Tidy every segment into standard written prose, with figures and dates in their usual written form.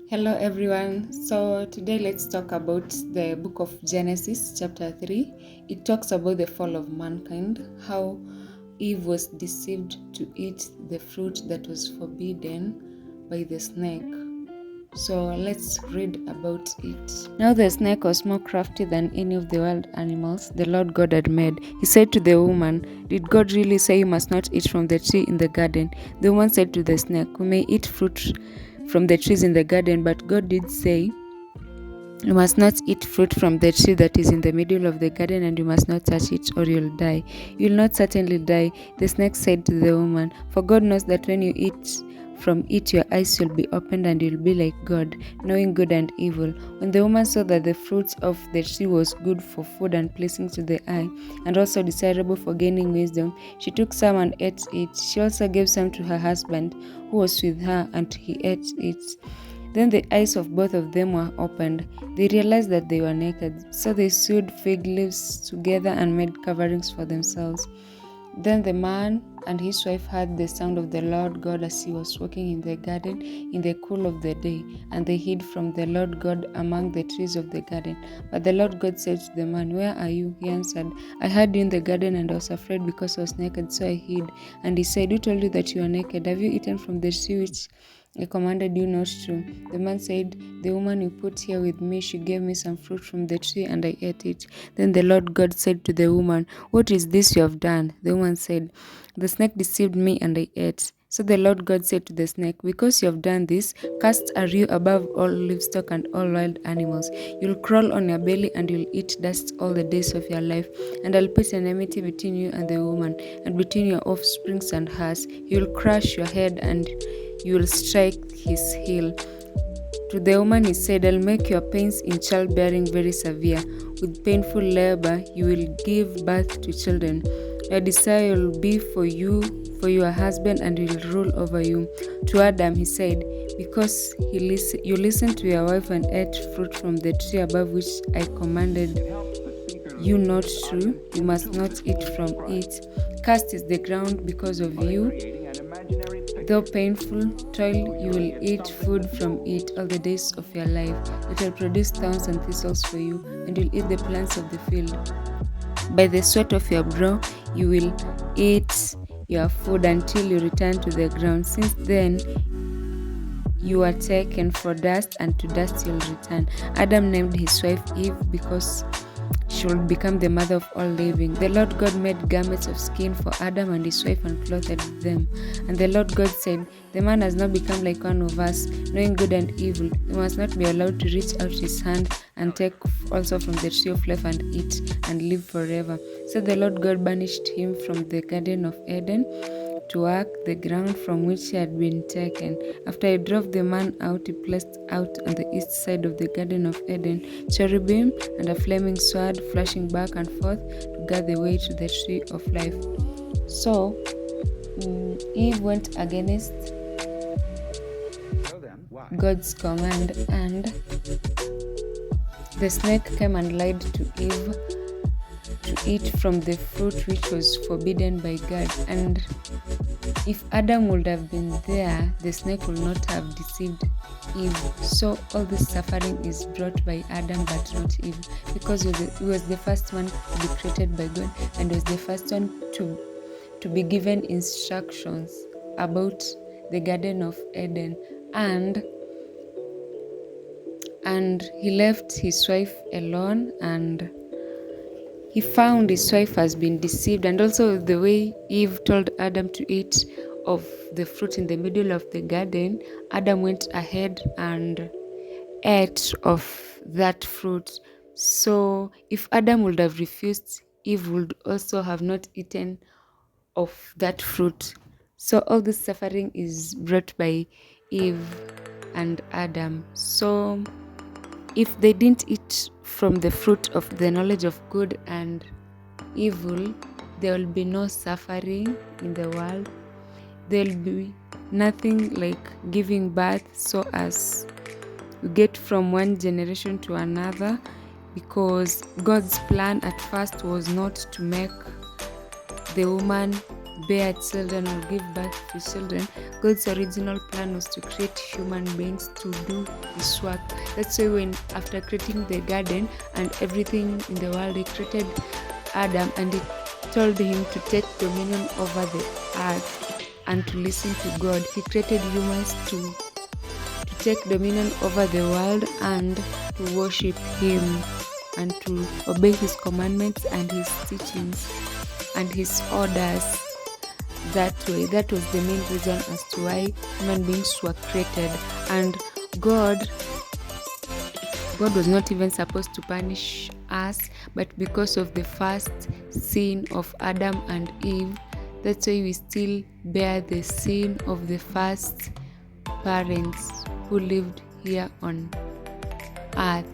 Hello everyone. So today let's talk about the book of Genesis, chapter 3. It talks about the fall of mankind, how Eve was deceived to eat the fruit that was forbidden by the snake. So let's read about it. Now the snake was more crafty than any of the wild animals the Lord God had made. He said to the woman, "Did God really say you must not eat from the tree in the garden?" The woman said to the snake, "We may eat fruit from the trees in the garden, but God did say, 'You must not eat fruit from the tree that is in the middle of the garden, and you must not touch it, or you'll die.'" "You will not certainly die," the snake said to the woman, "for God knows that when you eat from it, your eyes will be opened, and you'll be like God, knowing good and evil." When the woman saw that the fruit of the tree was good for food and pleasing to the eye, and also desirable for gaining wisdom, she took some and ate it. She also gave some to her husband, who was with her, and he ate it. Then the eyes of both of them were opened. They realized that they were naked, so they sewed fig leaves together and made coverings for themselves. Then the man and his wife heard the sound of the Lord God as he was walking in the garden in the cool of the day, and they hid from the Lord God among the trees of the garden. But the Lord God said to the man, "Where are you?" He answered, "I heard you in the garden, and I was afraid because I was naked, so I hid." And he said, "Who told you that you are naked? Have you eaten from the tree which I commanded you not to?" The man said, "The woman you put here with me, she gave me some fruit from the tree, and I ate it." Then the Lord God said to the woman, "What is this you have done?" The woman said, "The snake deceived me, and I ate." So the Lord God said to the snake, "Because you have done this, cursed are you above all livestock and all wild animals. You'll crawl on your belly, and you'll eat dust all the days of your life. And I'll put enmity between you and the woman, and between your offsprings and hers. You'll crush your head, and you will strike his heel." To the woman he said, "I'll make your pains in childbearing very severe. With painful labor you will give birth to children. Your desire will be for you, for your husband, and he will rule over you." To Adam he said, "Because you listened to your wife and ate fruit from the tree above which I commanded you not to, you must not eat from it. Cursed is the ground because of you. Though painful toil, you will eat food from it all the days of your life. It will produce thorns and thistles for you, and you'll eat the plants of the field. By the sweat of your brow, you will eat your food until you return to the ground. Since then, you are taken for dust, and to dust you'll return." Adam named his wife Eve because she would become the mother of all living. The Lord God made garments of skin for Adam and his wife and clothed them. And the Lord God said, "The man has now become like one of us, knowing good and evil. He must not be allowed to reach out his hand and take also from the tree of life and eat and live forever." So the Lord God banished him from the Garden of Eden to work the ground from which he had been taken. After he drove the man out, he placed out on the east side of the Garden of Eden cherubim and a flaming sword flashing back and forth to guard the way to the tree of life. So Eve went against God's command, and the snake came and lied to Eve to eat from the fruit which was forbidden by God. And if Adam would have been there, the snake would not have deceived Eve. So all this suffering is brought by Adam but not Eve, because he was the first one to be created by God, and was the first one to be given instructions about the Garden of Eden. And he left his wife alone, and he found his wife has been deceived. And also the way Eve told Adam to eat of the fruit in the middle of the garden, Adam went ahead and ate of that fruit. So if Adam would have refused, Eve would also have not eaten of that fruit. So all this suffering is brought by Eve and Adam. So if they didn't eat from the fruit of the knowledge of good and evil, there will be no suffering in the world. There will be nothing like giving birth so as you get from one generation to another, because God's plan at first was not to make the woman bear children or give birth to children. God's original plan was to create human beings to do his work. That's why when after creating the garden and everything in the world, he created Adam and he told him to take dominion over the earth and to listen to God. He created humans to take dominion over the world and to worship him and to obey his commandments and his teachings and his orders. That way, that was the main reason as to why human beings were created. And God was not even supposed to punish us, but because of the first sin of Adam and Eve, that's why we still bear the sin of the first parents who lived here on earth.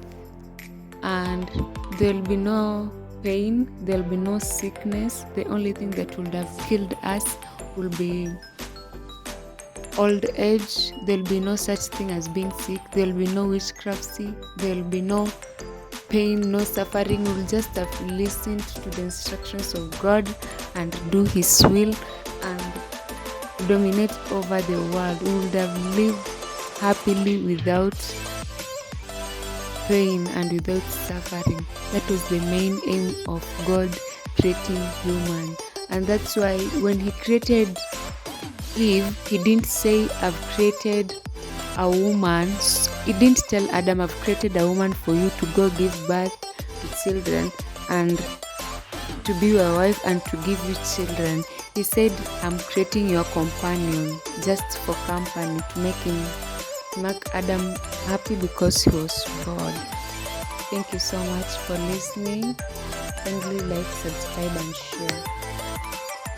And there'll be no pain, there'll be no sickness. The only thing that would have killed us will be old age. There'll be no such thing as being sick. There'll be no witchcraft. There'll be no pain, no suffering. We'll just have listened to the instructions of God and do his will and dominate over the world. We would have lived happily without pain and without suffering. That was the main aim of God creating human. And that's why when he created Eve, he didn't say, I've created a woman. He didn't tell Adam, I've created a woman for you to go give birth to children and to be your wife and to give you children. He said, I'm creating your companion just for company, to make Adam happy because he was bored. Thank you so much for listening. Kindly like, subscribe and share.